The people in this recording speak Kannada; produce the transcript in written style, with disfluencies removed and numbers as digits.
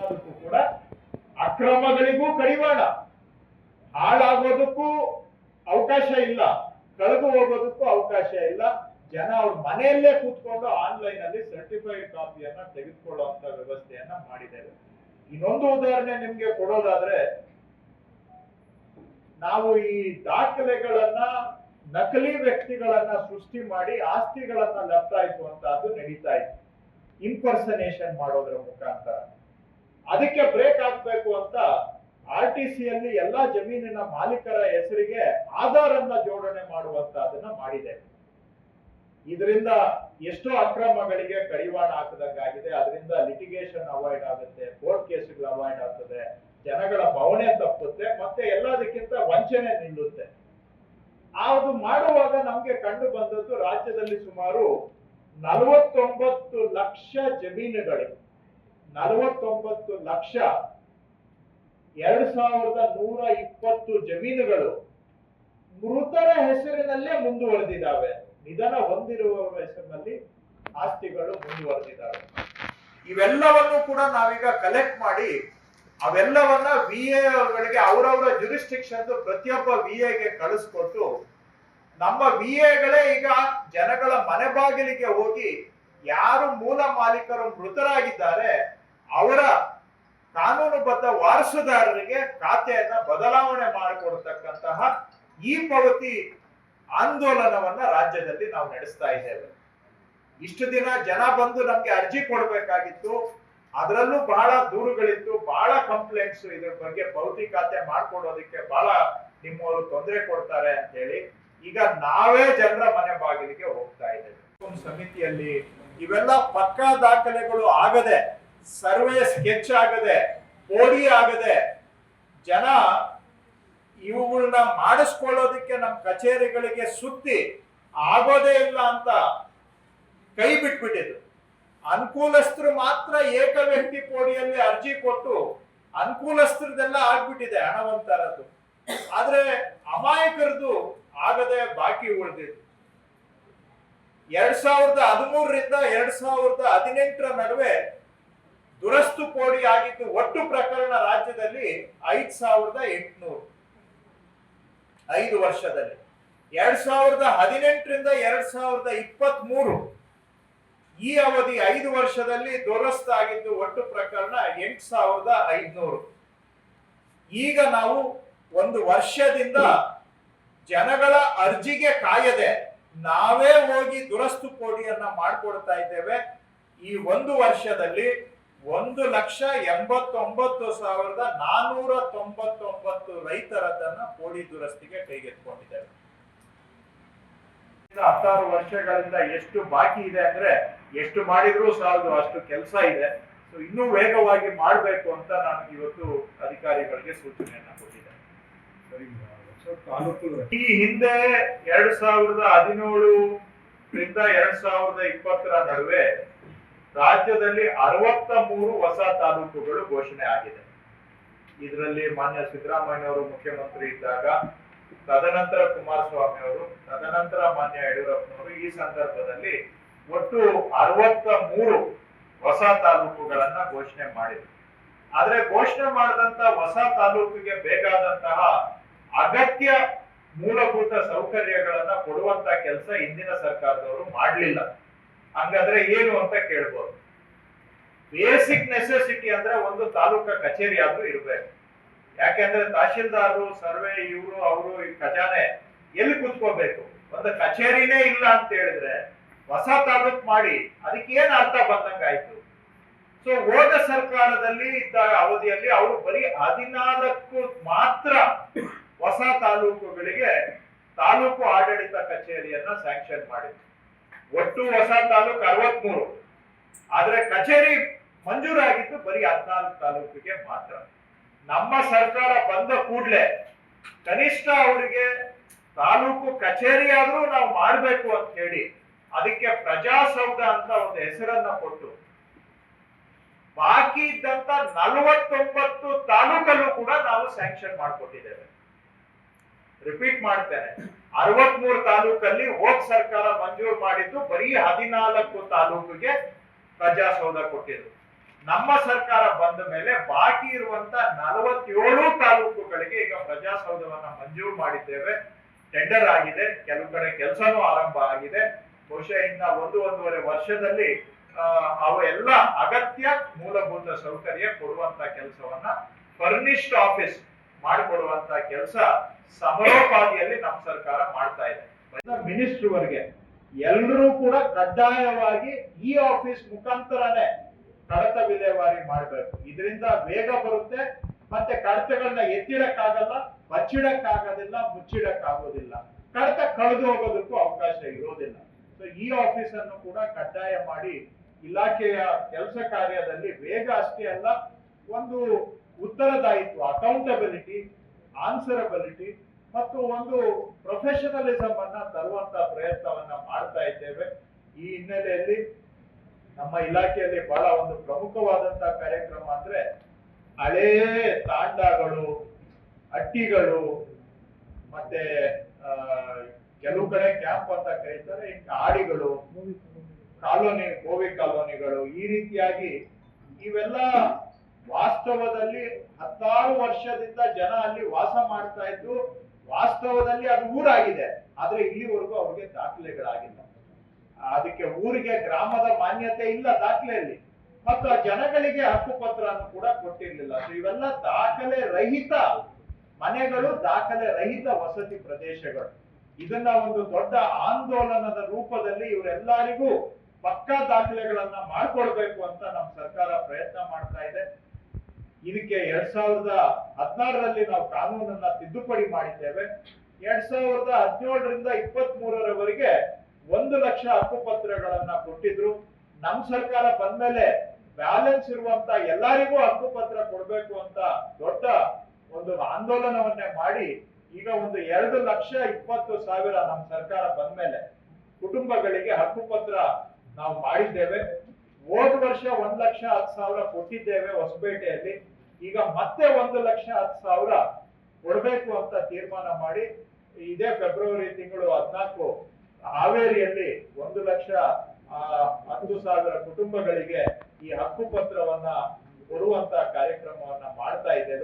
ಅನ್ನೋದಕ್ಕೂ ಕೂಡ ಅಕ್ರಮಗಳಿಗೂ ಕಡಿವಾಣ, ಹಾಳಾಗೋದಕ್ಕೂ ಅವಕಾಶ ಇಲ್ಲ, ಕಳೆದು ಹೋಗೋದಕ್ಕೂ ಅವಕಾಶ ಇಲ್ಲ. ಜನ ಅವ್ರ ಮನೆಯಲ್ಲೇ ಕೂತ್ಕೊಂಡು ಆನ್ಲೈನ್ ಅಲ್ಲಿ ಸರ್ಟಿಫೈಡ್ ಕಾಪಿಯನ್ನ ತೆಗೆದುಕೊಳ್ಳುವಂತ ವ್ಯವಸ್ಥೆಯನ್ನ ಮಾಡಿದ್ದೇವೆ. ಇನ್ನೊಂದು ಉದಾಹರಣೆ ನಿಮ್ಗೆ ಕೊಡೋದಾದ್ರೆ, ನಾವು ಈ ದಾಖಲೆಗಳನ್ನ ನಕಲಿ ವ್ಯಕ್ತಿಗಳನ್ನ ಸೃಷ್ಟಿ ಮಾಡಿ ಆಸ್ತಿಗಳನ್ನ ಲಪ್ತಾಯಿಸುವಂತಹದ್ದು ನಡೀತಾ ಇತ್ತು, ಇಂಪರ್ಸನೇಷನ್ ಮಾಡೋದ್ರ ಮುಖಾಂತರ. ಅದಕ್ಕೆ ಬ್ರೇಕ್ ಹಾಕ್ಬೇಕು ಅಂತ RTC ಯಲ್ಲಿ ಎಲ್ಲಾ ಜಮೀನಿನ ಮಾಲೀಕರ ಹೆಸರಿಗೆ ಆಧಾರ್ ಅನ್ನ ಜೋಡಣೆ ಮಾಡುವಂತಹದನ್ನ ಮಾಡಿದೆ. ಇದರಿಂದ ಎಷ್ಟೋ ಅಕ್ರಮಗಳಿಗೆ ಕಡಿವಾಣ ಹಾಕದಂಗಾಗಿದೆ. ಅದರಿಂದ ಲಿಟಿಗೇಷನ್ ಅವಾಯ್ಡ್ ಆಗುತ್ತೆ, ಕೋರ್ಟ್ ಕೇಸ್ಗಳು ಅವಾಯ್ಡ್ ಆಗ್ತದೆ, ಜನಗಳ ಭಾವನೆ ತಪ್ಪುತ್ತೆ, ಮತ್ತೆ ಎಲ್ಲದಕ್ಕಿಂತ ವಂಚನೆ ನಿಲ್ಲುತ್ತೆ. ಅದು ಮಾಡುವಾಗ ನಮ್ಗೆ ಕಂಡು ಬಂದದ್ದು ರಾಜ್ಯದಲ್ಲಿ ಸುಮಾರು 49 ಲಕ್ಷ ಜಮೀನುಗಳಿವೆ. 49 ಲಕ್ಷ 2120 ಜಮೀನುಗಳು ಮೃತರ ಹೆಸರಿನಲ್ಲೇ ಮುಂದುವರೆದಿದ್ದಾವೆ. ನಿಧನ ಹೊಂದಿರುವವರ ಹೆಸರಿನಲ್ಲಿ ಆಸ್ತಿಗಳು ಮುಂದುವರೆದಿದ್ದಾವೆ. ಇವೆಲ್ಲವನ್ನು ಕೂಡ ನಾವೀಗ ಕಲೆಕ್ಟ್ ಮಾಡಿ ಅವೆಲ್ಲವನ್ನ VAಗಳಿಗೆ ಅವರವರ ಜುರಿಸ್ಟಿಕ್ಷನ್ ಪ್ರತಿಯೊಬ್ಬ VAಗೆ ಕಳಿಸ್ಕೊಟ್ಟು, ನಮ್ಮ VAಗಳೇ ಈಗ ಜನಗಳ ಮನೆ ಬಾಗಿಲಿಗೆ ಹೋಗಿ ಯಾರು ಮೂಲ ಮಾಲೀಕರು ಮೃತರಾಗಿದ್ದಾರೆ ಅವರ ಕಾನೂನುಬದ್ಧ ವಾರಸುದಾರರಿಗೆ ಖಾತೆಯನ್ನ ಬದಲಾವಣೆ ಮಾಡಿಕೊಡ್ತಕ್ಕಂತಹ ಈ ಪಾವತಿ ಆಂದೋಲನವನ್ನ ರಾಜ್ಯದಲ್ಲಿ ನಾವು ನಡೆಸ್ತಾ ಇದ್ದೇವೆ. ಇಷ್ಟು ದಿನ ಜನ ಬಂದು ನಮ್ಗೆ ಅರ್ಜಿ ಕೊಡ್ಬೇಕಾಗಿತ್ತು, ಅದರಲ್ಲೂ ಬಹಳ ದೂರುಗಳಿತ್ತು, ಬಹಳ ಕಂಪ್ಲೇಂಟ್ಸ್, ಇದ್ರ ಬಗ್ಗೆ ಪಾವತಿ ಖಾತೆ ಮಾಡ್ಕೊಡೋದಕ್ಕೆ ಬಹಳ ನಿಮ್ಮವರು ತೊಂದರೆ ಕೊಡ್ತಾರೆ ಅಂತ ಹೇಳಿ ಈಗ ನಾವೇ ಜನರ ಮನೆ ಬಾಗಿಲಿಗೆ ಹೋಗ್ತಾ ಇದ್ದೇವೆ. ಸಮಿತಿಯಲ್ಲಿ ಇವೆಲ್ಲ ಪಕ್ಕಾ ದಾಖಲೆಗಳು ಆಗದೆ, ಸರ್ವೆ ಸ್ಕೆಚ್ ಆಗದೆ, ಪೋಡಿ ಆಗದೆ, ಜನ ಇವುಗಳನ್ನ ಮಾಡಿಸ್ಕೊಳ್ಳೋದಕ್ಕೆ ನಮ್ಮ ಕಚೇರಿಗಳಿಗೆ ಸುತ್ತಿ ಆಗೋದೇ ಇಲ್ಲ ಅಂತ ಕೈ ಬಿಟ್ಬಿಟ್ಟಿದ್ರು. ಅನುಕೂಲಸ್ಥರು ಮಾತ್ರ ಏಕ ವ್ಯಕ್ತಿ ಪೋಡಿಯಲ್ಲಿ ಅರ್ಜಿ ಕೊಟ್ಟು ಅನುಕೂಲಸ್ಥರದೆಲ್ಲ ಆಗ್ಬಿಟ್ಟಿದೆ ಹಣವಂತರದ್ದು. ಆದ್ರೆ ಅಮಾಯಕರದು ಆಗದೆ ಬಾಕಿ ಉಳಿದಿತ್ತು. 2013ರಿಂದ 2018 ನಡುವೆ ದುರಸ್ತು ಪೋಡಿ ಆಗಿದ್ದು ಒಟ್ಟು ಪ್ರಕರಣ ರಾಜ್ಯದಲ್ಲಿ 5800 5 ವರ್ಷದಲ್ಲಿ. 2018ರಿಂದ 2023 ಈ ಅವಧಿ 5 ವರ್ಷದಲ್ಲಿ ದುರಸ್ತು ಆಗಿದ್ದು ಒಟ್ಟು ಪ್ರಕರಣ 8500. ಈಗ ನಾವು ಒಂದು ವರ್ಷದಿಂದ ಜನಗಳ ಅರ್ಜಿಗೆ ಕಾಯದೆ ನಾವೇ ಹೋಗಿ ದುರಸ್ತು ಪೋಡಿಯನ್ನ ಮಾಡ್ಕೊಡ್ತಾ ಇದ್ದೇವೆ. ಈ ಒಂದು ವರ್ಷದಲ್ಲಿ 1,89,499 ರೈತರದನ್ನ ಪೋಡಿ ದುರಸ್ತಿಗೆ ಕೈಗೆತ್ತಿಕೊಂಡಿದ್ದೇವೆ. 16 ವರ್ಷಗಳಿಂದ ಎಷ್ಟು ಬಾಕಿ ಇದೆ ಅಂದ್ರೆ ಎಷ್ಟು ಮಾಡಿದ್ರೂ ಸಾಲದು, ಅಷ್ಟು ಕೆಲಸ ಇದೆ. ಸೊ ಇನ್ನೂ ವೇಗವಾಗಿ ಮಾಡಬೇಕು ಅಂತ ನಾನು ಇವತ್ತು ಅಧಿಕಾರಿಗಳಿಗೆ ಸೂಚನೆಯನ್ನ ಕೊಟ್ಟಿದ್ದೇನೆ. ಈ ಹಿಂದೆ 2017ರಿಂದ 2020 ನಡುವೆ ರಾಜ್ಯದಲ್ಲಿ 63 ಹೊಸ ತಾಲೂಕುಗಳು ಘೋಷಣೆ ಆಗಿದೆ. ಇದರಲ್ಲಿ ಮಾನ್ಯ ಸಿದ್ದರಾಮಯ್ಯ ಅವರು ಮುಖ್ಯಮಂತ್ರಿ ಇದ್ದಾಗ, ತದನಂತರ ಕುಮಾರಸ್ವಾಮಿ ಅವರು, ತದನಂತರ ಮಾನ್ಯ ಯಡಿಯೂರಪ್ಪನವರು ಈ ಸಂದರ್ಭದಲ್ಲಿ ಒಟ್ಟು 63 ಹೊಸ ತಾಲೂಕುಗಳನ್ನ ಘೋಷಣೆ ಮಾಡಿದ್ರು. ಆದ್ರೆ ಘೋಷಣೆ ಮಾಡಿದಂತ ಹೊಸ ತಾಲೂಕಿಗೆ ಬೇಕಾದಂತಹ ಅಗತ್ಯ ಮೂಲಭೂತ ಸೌಕರ್ಯಗಳನ್ನ ಕೊಡುವಂತ ಕೆಲಸ ಹಿಂದಿನ ಸರ್ಕಾರದವರು ಮಾಡಲಿಲ್ಲ. ಹಂಗಾದ್ರೆ ಏನು ಅಂತ ಕೇಳ್ಬೋದು. ಬೇಸಿಕ್ ನೆಸೆಸಿಟಿ ಅಂದ್ರೆ ಒಂದು ತಾಲೂಕಾ ಕಚೇರಿ ಆದ್ರೂ ಇರ್ಬೇಕು. ಯಾಕೆಂದ್ರೆ ತಹಶೀಲ್ದಾರರು, ಸರ್ವೆ, ಇವರು ಅವರು ಈ ಖಜಾನೆ ಎಲ್ಲಿ ಕೂತ್ಕೋಬೇಕು? ಒಂದು ಕಚೇರಿನೇ ಇಲ್ಲ ಅಂತ ಹೇಳಿದ್ರೆ ಹೊಸ ತಾಲೂಕ್ ಮಾಡಿ ಅದಕ್ಕೆ ಏನ್ ಅರ್ಥ ಬಂದಂಗಾಯ್ತು? ಸೊ ಹೋದ ಸರ್ಕಾರದಲ್ಲಿ ಇದ್ದ ಅವಧಿಯಲ್ಲಿ ಅವರು ಬರೀ 14 ಮಾತ್ರ ಹೊಸ ತಾಲೂಕುಗಳಿಗೆ ತಾಲೂಕು ಆಡಳಿತ ಕಚೇರಿಯನ್ನ ಸ್ಯಾಂಕ್ಷನ್ ಮಾಡಿದ್ರು. ಒಟ್ಟು ಹೊಸ ತಾಲೂಕು 63, ಆದ್ರೆ ಕಚೇರಿ ಮಂಜೂರಾಗಿದ್ದು ಬರೀ 14 ತಾಲೂಕಿಗೆ ಮಾತ್ರ. ನಮ್ಮ ಸರ್ಕಾರ ಬಂದ ಕೂಡಲೇ ಕನಿಷ್ಠ ಅವರಿಗೆ ತಾಲೂಕು ಕಚೇರಿ ಆದ್ರೂ ನಾವು ಮಾಡಬೇಕು ಅಂತ ಹೇಳಿ ಅದಕ್ಕೆ ಪ್ರಜಾಸೌಧ ಅಂತ ಒಂದು ಹೆಸರನ್ನ ಕೊಟ್ಟು ಬಾಕಿ ಇದ್ದಂತ 49 ತಾಲೂಕಲ್ಲೂ ಕೂಡ ನಾವು ಸ್ಯಾಂಕ್ಷನ್ ಮಾಡಿಕೊಟ್ಟಿದ್ದೇವೆ. ರಿಪೀಟ್ ಮಾಡ್ತೇನೆ, 63 ತಾಲೂಕಲ್ಲಿ ಹೋದ್ ಸರ್ಕಾರ ಮಂಜೂರು ಮಾಡಿದ್ದು ಬರೀ 14 ತಾಲೂಕಿಗೆ ಪ್ರಜಾಸೌಧ ಕೊಟ್ಟಿದ್ರು. ನಮ್ಮ ಸರ್ಕಾರ ಬಂದ ಮೇಲೆ ಬಾಕಿ ಇರುವಂತ 47 ತಾಲೂಕುಗಳಿಗೆ ಈಗ ಪ್ರಜಾಸೌಧವನ್ನ ಮಂಜೂರು ಮಾಡಿದ್ದೇವೆ. ಟೆಂಡರ್ ಆಗಿದೆ, ಕೆಲವು ಕಡೆ ಕೆಲಸನೂ ಆರಂಭ ಆಗಿದೆ. ಬಹುಶಃ ಇನ್ನ ಒಂದೂವರೆ ವರ್ಷದಲ್ಲಿ ಅವೆಲ್ಲ ಅಗತ್ಯ ಮೂಲಭೂತ ಸೌಕರ್ಯ ಕೊಡುವಂತ ಕೆಲಸವನ್ನ ಫರ್ನಿಶ್ಡ್ ಆಫೀಸ್ ಮಾಡಿಕೊಡುವಂತ ಕೆಲಸ ಸಮರೋಪಾದಿಯಲ್ಲಿ ನಮ್ಮ ಸರ್ಕಾರ ಮಾಡ್ತಾ ಇದೆ. ಮಿನಿಸ್ಟರ್ ವರೆಗೆ ಎಲ್ಲರೂ ಕೂಡ ಕಡ್ಡಾಯವಾಗಿ ಈ ಆಫೀಸ್ ಮುಖಾಂತರನೇ ಕಡತ ವಿಲೇವಾರಿ ಮಾಡಬೇಕು. ಇದರಿಂದ ವೇಗ ಬರುತ್ತೆ, ಮತ್ತೆ ಕಡತಗಳನ್ನ ಎತ್ತಿಡಕ್ಕಾಗಲ್ಲ, ಬಚ್ಚಿಡಕ್ಕಾಗೋದಿಲ್ಲ, ಮುಚ್ಚಿಡಕ್ಕಾಗೋದಿಲ್ಲ, ಕಡತ ಕಳೆದು ಹೋಗೋದಕ್ಕೂ ಅವಕಾಶ ಇರೋದಿಲ್ಲ. ಸೊ ಈ ಆಫೀಸ್ ಅನ್ನು ಕೂಡ ಕಡ್ಡಾಯ ಮಾಡಿ ಇಲಾಖೆಯ ಕೆಲಸ ಕಾರ್ಯದಲ್ಲಿ ವೇಗ ಅಷ್ಟೇ ಅಲ್ಲ, ಒಂದು ಉತ್ತರದಾಯಿತ್ವ, ಅಕೌಂಟಬಿಲಿಟಿ, ಆನ್ಸರಬಿಲಿಟಿ ಮತ್ತು ಒಂದು ಪ್ರೊಫೆಷನಲಿಸಂ ಅನ್ನ ತರುವಂತ ಪ್ರಯತ್ನವನ್ನ ಮಾಡ್ತಾ ಇದ್ದೇವೆ. ಈ ಹಿನ್ನೆಲೆಯಲ್ಲಿ ನಮ್ಮ ಇಲಾಖೆಯಲ್ಲಿ ಬಹಳ ಒಂದು ಪ್ರಮುಖವಾದಂತಹ ಕಾರ್ಯಕ್ರಮ ಅಂದ್ರೆ ಹಳೇ ತಾಂಡಗಳು, ಹಟ್ಟಿಗಳು, ಮತ್ತೆ ಕೆಲವು ಕಡೆ ಕ್ಯಾಂಪ್ ಅಂತ ಕರೀತಾರೆ, ಆಡಿಗಳು, ಕಾಲೋನಿ, ಗೋವಿ ಕಾಲೋನಿಗಳು, ಈ ರೀತಿಯಾಗಿ ಇವೆಲ್ಲ ವಾಸ್ತವದಲ್ಲಿ 16 ವರ್ಷದಿಂದ ಜನ ಅಲ್ಲಿ ವಾಸ ಮಾಡ್ತಾ ಇದ್ದು, ವಾಸ್ತವದಲ್ಲಿ ಅದು ಊರಾಗಿದೆ, ಆದ್ರೆ ಇಲ್ಲಿವರೆಗೂ ಅವ್ರಿಗೆ ದಾಖಲೆಗಳಾಗಿಲ್ಲ. ಅದಕ್ಕೆ ಊರಿಗೆ ಗ್ರಾಮದ ಮಾನ್ಯತೆ ಇಲ್ಲ ದಾಖಲೆಯಲ್ಲಿ, ಮತ್ತು ಆ ಜನಗಳಿಗೆ ಹಕ್ಕುಪತ್ರ ಕೂಡ ಕೊಟ್ಟಿರ್ಲಿಲ್ಲ. ಇವೆಲ್ಲ ದಾಖಲೆ ರಹಿತ ಮನೆಗಳು, ದಾಖಲೆ ರಹಿತ ವಸತಿ ಪ್ರದೇಶಗಳು. ಇದನ್ನ ಒಂದು ದೊಡ್ಡ ಆಂದೋಲನದ ರೂಪದಲ್ಲಿ ಇವರೆಲ್ಲರಿಗೂ ಪಕ್ಕಾ ದಾಖಲೆಗಳನ್ನ ಮಾಡ್ಕೊಡ್ಬೇಕು ಅಂತ ನಮ್ಮ ಸರ್ಕಾರ ಪ್ರಯತ್ನ ಮಾಡ್ತಾ ಇದೆ. ಇದಕ್ಕೆ 2016ರಲ್ಲಿ ನಾವು ಕಾನೂನನ್ನ ತಿದ್ದುಪಡಿ ಮಾಡಿದ್ದೇವೆ. 2017ರಿಂದ 23ರವರೆಗೆ 1 ಲಕ್ಷ ಹಕ್ಕುಪತ್ರಗಳನ್ನ ಕೊಟ್ಟಿದ್ರು. ನಮ್ಮ ಸರ್ಕಾರ ಬಂದ್ಮೇಲೆ ಬ್ಯಾಲೆನ್ಸ್ ಇರುವಂತ ಎಲ್ಲರಿಗೂ ಹಕ್ಕುಪತ್ರ ಕೊಡ್ಬೇಕು ಅಂತ ದೊಡ್ಡ ಒಂದು ಆಂದೋಲನವನ್ನೇ ಮಾಡಿ ಈಗ ಒಂದು 2,20,000 ನಮ್ಮ ಸರ್ಕಾರ ಬಂದ್ಮೇಲೆ ಕುಟುಂಬಗಳಿಗೆ ಹಕ್ಕುಪತ್ರ ನಾವು ಮಾಡಿದ್ದೇವೆ. ಹೋದ ವರ್ಷ 1,10,000 ಕೊಟ್ಟಿದ್ದೇವೆ ಹೊಸಪೇಟೆಯಲ್ಲಿ. ಈಗ ಮತ್ತೆ 1,10,000 ಕೊಡ್ಬೇಕು ಅಂತ ತೀರ್ಮಾನ ಮಾಡಿ ಇದೇ ಫೆಬ್ರವರಿ ತಿಂಗಳು 14 ಹಾವೇರಿಯಲ್ಲಿ 1,10,000 ಕುಟುಂಬಗಳಿಗೆ ಈ ಹಕ್ಕುಪತ್ರವನ್ನ ಕೊಡುವಂತ ಕಾರ್ಯಕ್ರಮವನ್ನ ಮಾಡ್ತಾ ಇದ್ದೇವೆ.